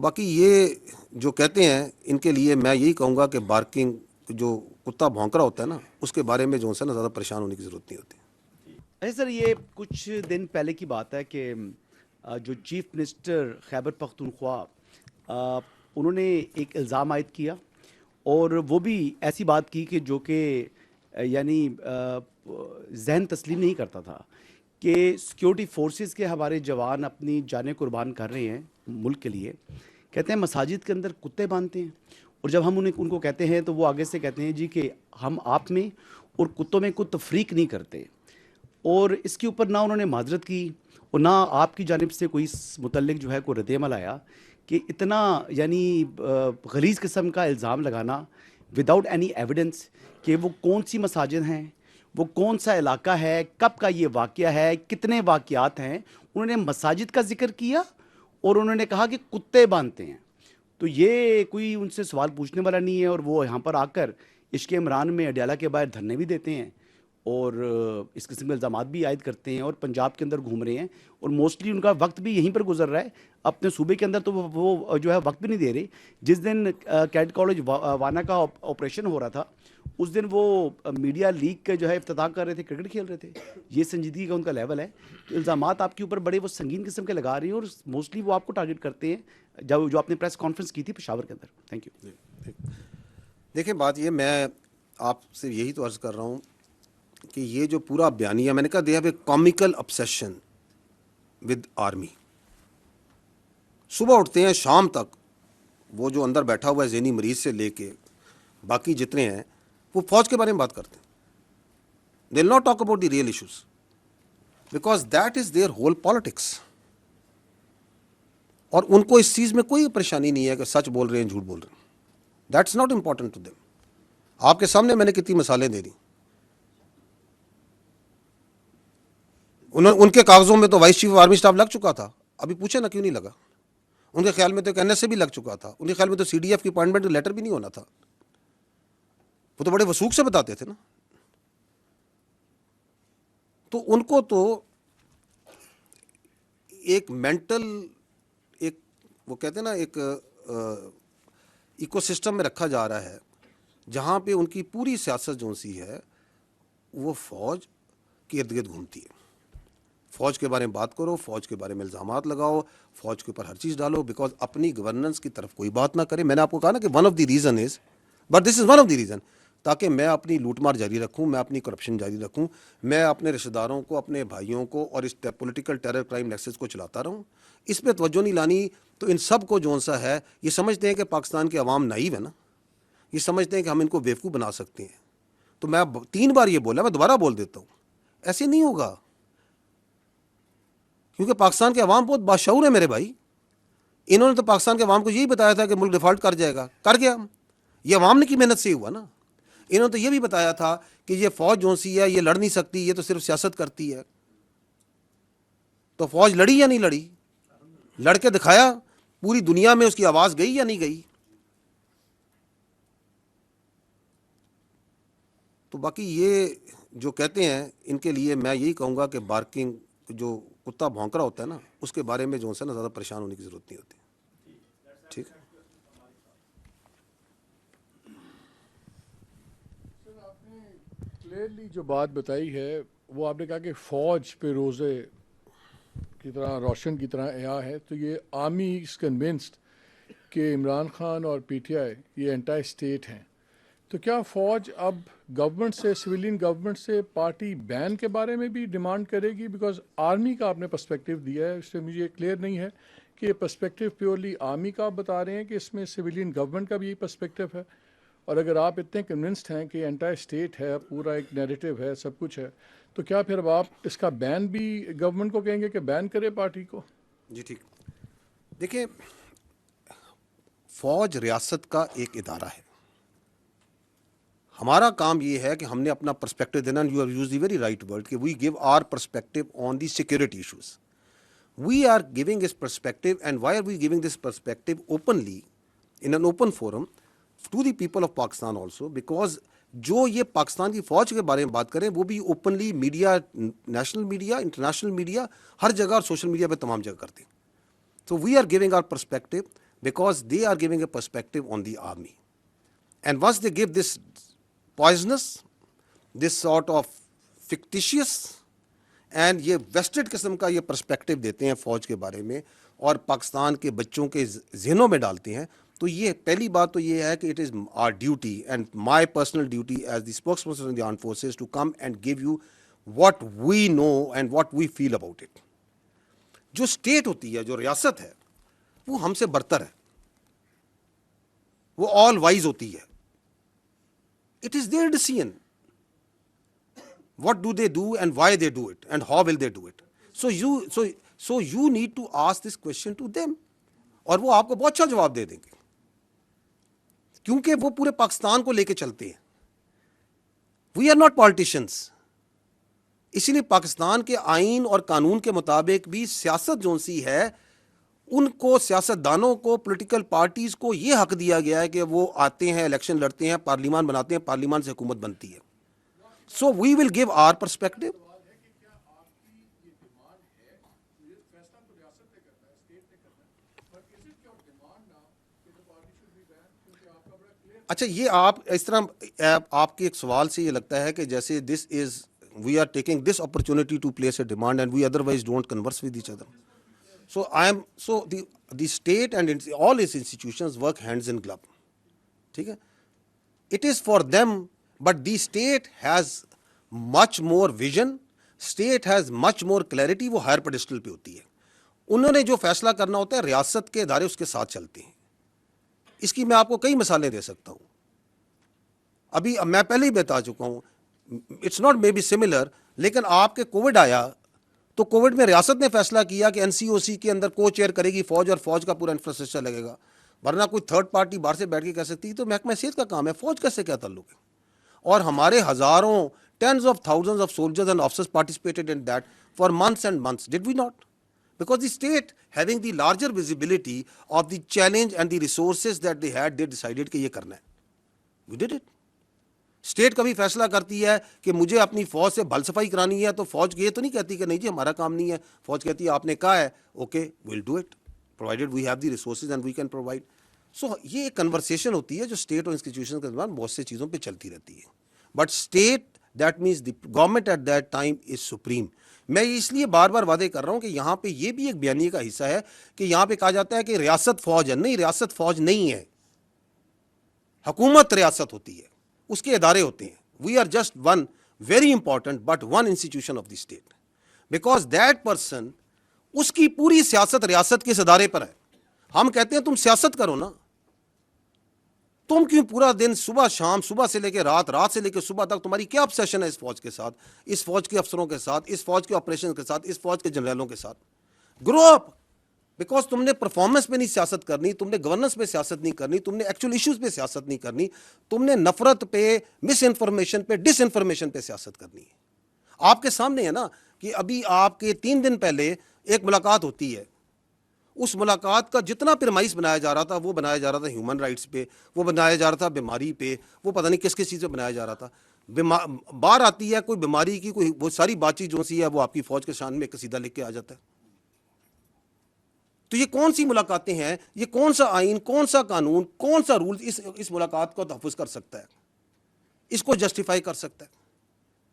बाकी ये जो कहते हैं इनके लिए मैं यही कहूँगा कि बार्किंग जो कुत्ता भौंक रहा होता है ना, उसके बारे में जो है ना ज़्यादा परेशान होने की ज़रूरत नहीं होती। अच्छा सर, ये कुछ दिन पहले की बात है कि जो चीफ मिनिस्टर खैबर पख्तूनख्वा, उन्होंने एक इल्ज़ाम आयद किया और वो भी ऐसी बात की कि जो कि यानी जहन तस्लीम नहीं करता था कि सिक्योरिटी फोर्सेस के हमारे जवान अपनी जानें कुर्बान कर रहे हैं मुल्क के लिए। कहते हैं मसाजिद के अंदर कुत्ते बांधते हैं, और जब हम उनको कहते हैं तो वो आगे से कहते हैं जी कि हम आप में और कुत्तों में कोई तफरीक नहीं करते। और इसके ऊपर ना उन्होंने माजरत की और ना आपकी जानिब से कोई इस मुतल्लिक जो है कोई रद्द-ए-अमल आया कि इतना यानी गलीज़ किस्म का इल्ज़ाम लगाना विदाउट एनी एविडेंस कि वो कौन सी मसाजिद हैं, वो कौन सा इलाका है, कब का ये वाक़या है, कितने वाक़यात हैं। उन्होंने मसाजिद का ज़िक्र किया और उन्होंने कहा कि कुत्ते बांधते हैं। तो ये कोई उनसे सवाल पूछने वाला नहीं है, और वो यहाँ पर आकर इश्क़ इमरान में अडयाला के बाहर धरने भी देते हैं और इस किस्म के इल्ज़ामात भी आयद करते हैं और पंजाब के अंदर घूम रहे हैं, और मोस्टली उनका वक्त भी यहीं पर गुजर रहा है। अपने सूबे के अंदर तो वो जो है वक्त भी नहीं दे रहे। जिस दिन कैडेट कॉलेज वाना का ऑपरेशन हो रहा था, उस दिन वो मीडिया लीग के जो है इफ्तिताह कर रहे थे, क्रिकेट खेल रहे थे। ये संजीदगी का उनका लेवल है। तो इल्ज़ामात आपके ऊपर बड़े वो संगीन किस्म के लगा रही हैं और मोस्टली वो आपको टारगेट करते हैं, जो आपने प्रेस कॉन्फ्रेंस की थी पेशावर के अंदर। Thank you. देखिए, बात ये, मैं आपसे यही तो अर्ज़ कर रहा हूँ कि ये जो पूरा बयानिया, मैंने कहा they have a comical obsession with army. सुबह उठते हैं शाम तक वो जो अंदर बैठा हुआ है ज़हनी मरीज से लेके बाकी जितने हैं, वो फौज के बारे में बात करते हैं। They will not talk about the real issues because that is their whole politics. और उनको इस चीज़ में कोई परेशानी नहीं है कि सच बोल रहे हैं झूठ बोल रहे हैं। That's not important to them. आपके सामने मैंने कितनी मिसालें दे दी। उनके कागजों में तो vice chief of army staff लग चुका था, अभी पूछे ना क्यों नहीं लगा। उनके ख्याल में तो एक एनएसए भी लग चुका था, उनके ख्याल में तो सीडीएफ की अपॉइंटमेंट लेटर भी नहीं होना था। वो तो बड़े वसूख से बताते थे ना। तो उनको तो एक मेंटल, एक वो कहते हैं ना, एक इकोसिस्टम में रखा जा रहा है जहाँ पे उनकी पूरी सियासत जो सी है वो फौज के इर्द गिर्द घूमती है। फौज के बारे में बात करो, फौज के बारे में इल्ज़ामात लगाओ, फौज के ऊपर हर चीज़ डालो, बिकॉज अपनी गवर्नेंस की तरफ कोई बात ना करे। मैंने आपको कहा ना कि one of the reason is, but this is one of the reason, ताकि मैं अपनी लूटमार जारी रखूं, मैं अपनी करप्शन जारी रखूं, मैं अपने रिश्तेदारों को, अपने भाइयों को और इस पॉलिटिकल टेरर क्राइम नेक्सस को चलाता रहूं। इस पर तवज्जो नहीं लानी। तो इन सब को जो सा है, ये समझते हैं कि पाकिस्तान के अवाम नाइव है ना, ये समझते हैं कि हम इनको बेवकूफ़ बना सकते हैं। तो मैं 3 बार ये बोला, मैं दोबारा बोल देता हूँ, ऐसे नहीं होगा। क्योंकि पाकिस्तान के अवाम बहुत बाशऊर है मेरे भाई। इन्होंने तो पाकिस्तान के अवाम को यही बताया था कि मुल्क डिफ़ॉल्ट कर जाएगा, कर गया। ये अवाम ने की मेहनत से हुआ ना। इन्होंने तो ये भी बताया था कि ये फौज जो सी है ये लड़ नहीं सकती, ये तो सिर्फ सियासत करती है। तो फौज लड़ी या नहीं लड़ी? लड़ के दिखाया। पूरी दुनिया में उसकी आवाज़ गई या नहीं गई? तो बाकी ये जो कहते हैं इनके लिए मैं यही कहूँगा कि बार्किंग, जो कुत्ता भौंक रहा होता है ना, उसके बारे में जो है ना ज़्यादा परेशान होने की ज़रूरत नहीं होती। ठीक है। सर, आपने क्लियरली जो बात बताई है वो आपने कहा कि फ़ौज पे रोज़े की तरह रोशन की तरह आया है। तो ये आर्मी इज़ कन्विंस्ड कि इमरान खान और पीटीआई ये एंटी स्टेट हैं। तो क्या फ़ौज अब गवर्नमेंट से, सिविलियन गवर्नमेंट से पार्टी बैन के बारे में भी डिमांड करेगी? बिकॉज आर्मी का आपने पर्सपेक्टिव दिया है, इससे मुझे क्लियर नहीं है कि ये पर्सपेक्टिव प्योरली आर्मी का आप बता रहे हैं कि इसमें सिविलियन गवर्नमेंट का भी यही पर्सपेक्टिव है। और अगर आप इतने कन्विंस्ड हैं कि एंटी स्टेट है, पूरा एक नैरेटिव है, सब कुछ है, तो क्या फिर अब आप इसका बैन भी गवर्नमेंट को कहेंगे कि बैन करे पार्टी को? जी ठीक। देखिए, फौज रियासत का एक इदारा है। हमारा काम ये है कि हमने अपना पर्सपेक्टिव देना। You have used the very right word कि we give our perspective on the security issues. We are giving this perspective, and why are we giving this perspective openly in an open forum to the people of Pakistan also, because जो ये पाकिस्तान की फ़ौज के बारे में बात करें वो भी openly media, national media, international media, हर जगह और सोशल मीडिया पे तमाम जगह करते हैं। So we are giving our perspective, because they are giving a perspective on the army. And once they give this poisonous, this sort of fictitious and ये wasted किस्म का ये पर्सपेक्टिव देते हैं फौज के बारे में और पाकिस्तान के बच्चों के जहनों में डालते हैं, तो ये पहली बात तो ये है कि it is our duty and my personal duty as the spokesperson of the armed forces to come and give you what we know and what we feel about it. जो स्टेट होती है, जो रियासत है, वो हमसे बरतर है, वो ऑल वाइज होती है. It is there decision what do they do and why they do it and how will they do it. So you need to ask this question to them और वो आपको बहुत अच्छा जवाब दे देंगे, क्योंकि वो पूरे पाकिस्तान को लेके चलते हैं. We are not politicians. इसीलिए पाकिस्तान के आइन और कानून के मुताबिक भी सियासत जो सी है, उनको सियासतदानों को, पॉलिटिकल पार्टीज को ये हक दिया गया है कि वो आते हैं, इलेक्शन लड़ते हैं, पार्लियामान बनाते हैं, पार्लियामान से हुकूमत बनती है. So we will give our perspective. अच्छा, ये आप इस तरह आपके एक सवाल से ये लगता है कि जैसे this is we are taking this opportunity to place a demand and we otherwise don't converse with each other. So the state and all its institutions work hands in glove. ठीक है, it is for them. But the state has much more vision, state has much more clarity. वो higher pedestal पे होती है. उन्होंने जो फैसला करना होता है, रियासत के इदारे उसके साथ चलते हैं. इसकी मैं आपको कई मिसालें दे सकता हूँ. अभी मैं पहले ही बता चुका हूँ, it's not may be similar, लेकिन आपके कोविड आया तो कोविड में रियासत ने फैसला किया कि एनसीओसी के अंदर को चेयर करेगी फौज और फौज का पूरा इंफ्रास्ट्रक्चर लगेगा, वरना कोई थर्ड पार्टी बाहर से बैठ के कह सकती है. तो महकमा सेहत का काम है, फौज कैसे क्या ताल्लुक है. और हमारे हजारों, tens of thousands of soldiers and officers participated in that for months and months, did we not? Because the state having the larger visibility of the challenge and the resources that they had, they decided कि ये करना है. We did it. State कभी फैसला करती है कि मुझे अपनी फौज से भल सफाई करानी है, तो फौज ये तो नहीं कहती कि नहीं जी हमारा काम नहीं है. फौज कहती है आपने कहा है, okay will do it provided we have the resources and we can provide. So ये एक कन्वर्सेशन होती है जो स्टेट और इंस्टीट्यूशन के दरमियान बहुत से चीज़ों पे चलती रहती है. But state, that means the government at that time is supreme. मैं इसलिए बार बार वादे कर रहा हूँ कि यहाँ पे ये भी एक बयानी का हिस्सा है कि यहाँ पे कहा जाता है कि रियासत फौज है. नहीं, रियासत फौज नहीं है, हुकूमत रियासत होती है, उसके इदारे होते हैं. We are just one very important but one institution of the state, because that person, उसकी पूरी सियासत रियासत के इस इदारे पर है. हम कहते हैं तुम सियासत करो ना, तुम क्यों पूरा दिन सुबह शाम, सुबह से लेकर रात, रात से लेकर सुबह तक तुम्हारी क्या ऑब्सेशन है इस फौज के साथ, इस फौज के अफसरों के साथ, इस फौज के ऑपरेशन के साथ, इस फौज के जनरलों के साथ. Grow up. बिकॉज तुमने परफॉर्मेंस पे नहीं सियासत करनी, तुमने गवर्नेंस पे सियासत नहीं करनी, तुमने एक्चुअल इश्यूज पे सियासत नहीं करनी, तुमने नफरत पे, मिस इन्फॉर्मेशन पे, डिस इन्फॉर्मेशन पे सियासत करनी है. आपके सामने है ना कि अभी आपके 3 दिन पहले एक मुलाकात होती है. उस मुलाकात का जितना प्रेमाइस बनाया जा रहा था, वो बनाया जा रहा था ह्यूमन राइट्स पे, वो बनाया जा रहा था बीमारी पे, वो पता नहीं किस किस चीज़ पे बनाया जा रहा था. बाहर आती है कोई बीमारी की, कोई वो सारी बातचीत जो सी है वो आपकी फौज के शान में कसीदा लिख के आ जाता है. तो ये कौन सी मुलाकातें हैं, ये कौन सा आइन, कौन सा कानून, कौन सा रूल इस मुलाकात को तहफ़्फ़ुज़ कर सकता है, इसको जस्टिफाई कर सकता है?